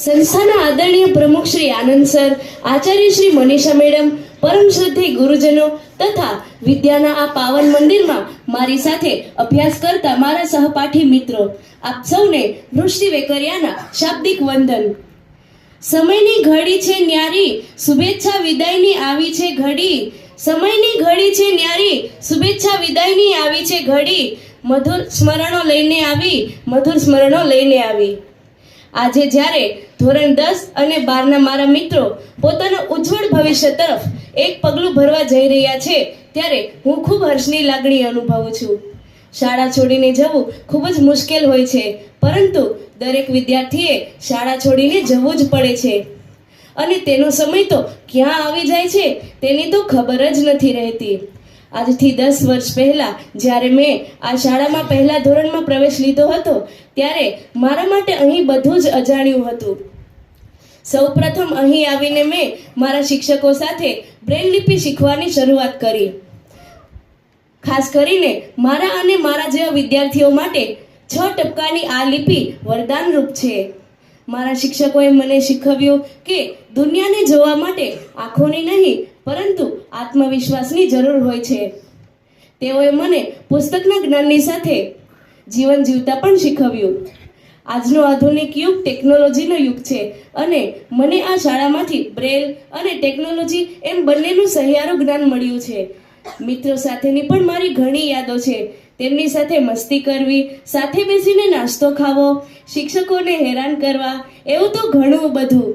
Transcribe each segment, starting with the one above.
સંસ્થાના આદરણીય પ્રમુખ શ્રી આનંદ સર, આચાર્ય શ્રી મનીષા મેડમ, પરમ શ્રદ્ધેય ગુરુજનો તથા વિદ્યાના આ પાવન મંદિરમાં મારી સાથે અભ્યાસ કરતા મારા સહપાઠી મિત્રો, આપ સૌને વૃષ્ટિ વેકરિયાના શાબ્દિક વંદન. સમયની ઘડી છે ન્યારી, શુભેચ્છા વિદાયની આવી છે ઘડી. સમયની ઘડી છે ન્યારી, શુભેચ્છા વિદાયની આવી છે ઘડી. મધુર સ્મરણો લઈને આવી, મધુર સ્મરણો લઈને આવી. આજે જ્યારે ધોરણ 10 અને 12ના મારા મિત્રો પોતાના ઉજ્જવળ ભવિષ્ય તરફ એક પગલું ભરવા જઈ રહ્યા છે, ત્યારે હું ખૂબ હર્ષની લાગણી અનુભવું છું. શાળા છોડીને જવું ખૂબ જ મુશ્કેલ હોય છે, પરંતુ દરેક વિદ્યાર્થીએ શાળા છોડીને જવું જ પડે છે અને તેનો સમય તો ક્યાં આવી જાય છે તેની તો ખબર જ નથી રહેતી. આજથી 10 વર્ષ પહેલા જ્યારે મેં આ શાળામાં પહેલા ધોરણમાં પ્રવેશ લીધો હતો, ત્યારે મારા માટે અહીં બધું જ અજાણ્યું હતું. સૌપ્રથમ અહીં આવીને મેં મારા શિક્ષકો સાથે બ્રેલ લિપિ શીખવાની શરૂઆત કરી. ખાસ કરીને મારા અને મારા જેવા વિદ્યાર્થીઓ માટે 6 ટપકાની આ લિપિ વરદાનરૂપ છે. મારા શિક્ષકોએ મને શીખવ્યું કે દુનિયાને જોવા માટે આંખોની નહીં પરંતુ આત્મવિશ્વાસની જરૂર હોય છે. તેઓએ મને પુસ્તકના જ્ઞાનની સાથે જીવન જીવતા પણ શીખવ્યું. આજનો આધુનિક યુગ ટેકનોલોજીનો યુગ છે અને મને આ શાળામાંથી બ્રેલ અને ટેકનોલોજી એમ બંનેનું સહિયારું જ્ઞાન મળ્યું છે. મિત્રો સાથેની પણ મારી ઘણી યાદો છે. તેમની સાથે મસ્તી કરવી, સાથે બેસીને નાસ્તો ખાવો, શિક્ષકોને હેરાન કરવા, એવું તો ઘણું બધું.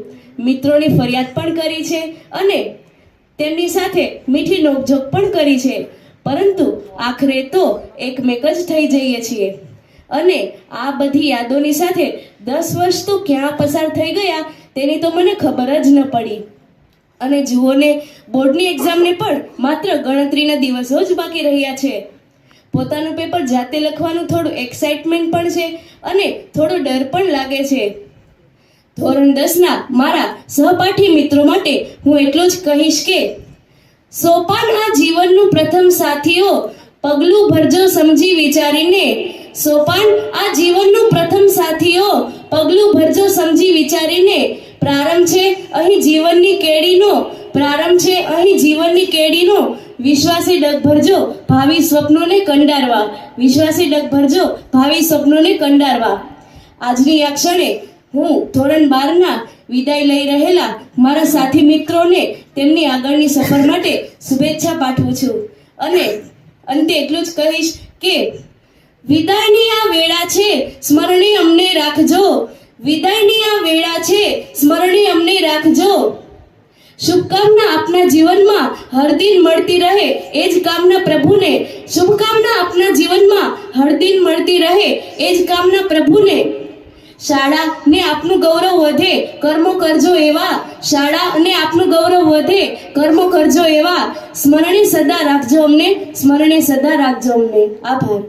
મિત્રોની ફરિયાદ પણ કરી છે અને તેમની સાથે મીઠી નોકઝોક પણ કરી છે, પરંતુ આખરે તો એકમેક જ થઈ જઈએ છીએ. અને આ બધી યાદોની સાથે 10 વર્ષ તો ક્યાં પસાર થઈ ગયા તેની તો મને ખબર જ ન પડી. અને જુઓ ને, બોર્ડની એક્ઝામને પણ માત્ર ગણતરીના દિવસો જ બાકી રહ્યા છે. પોતાનું પેપર જાતે લખવાનું થોડું એક્સાઇટમેન્ટ પણ છે અને થોડો ડર પણ લાગે છે. ધોરણ 10ના મારા સહપાઠી મિત્રો માટે હું એટલું જ કહીશ કે સોપાન આ જીવનનું પ્રથમ સાથીઓ, પગલું ભરજો સમજી વિચારીને. સોપાન આ જીવનનું પ્રથમ સાથીઓ, પગલું ભરજો સમજી વિચારીને. પ્રારંભ છે અહીં જીવનની કેડીનો, પ્રારંભ છે અહીં જીવનની કેડીનો. વિશ્વાસે ડગ ભરજો ભાવિ સ્વપ્નોને કંડારવા, વિશ્વાસે ડગ ભરજો ભાવિ સ્વપ્નોને કંડારવા. આજની આ ક્ષણે હું ધોરણ 12ના વિદાય લઈ રહેલા મારા સાથી મિત્રોને તેમની આગળની સફર માટે શુભેચ્છા પાઠવું છું અને અંતે એટલું જ કહીશ કે વિદાયની આ વેળા છે, સ્મરણે અમને રાખજો. વિદાયની આ વેળા છે, સ્મરણે અમને રાખજો. શુભકામના આપના જીવનમાં હરદિન મળતી રહે એ જ કામના પ્રભુને. શુભકામના આપના જીવનમાં હરદિન મળતી રહે એ જ કામના પ્રભુને. શાળા ને આપનું ગૌરવ વધે, કર્મો કરજો એવા. શાળા અને આપનું ગૌરવ વધે, કર્મો કરજો એવા. સ્મરણે સદા રાખજો અમને, સ્મરણે સદા રાખજો અમને. આભાર.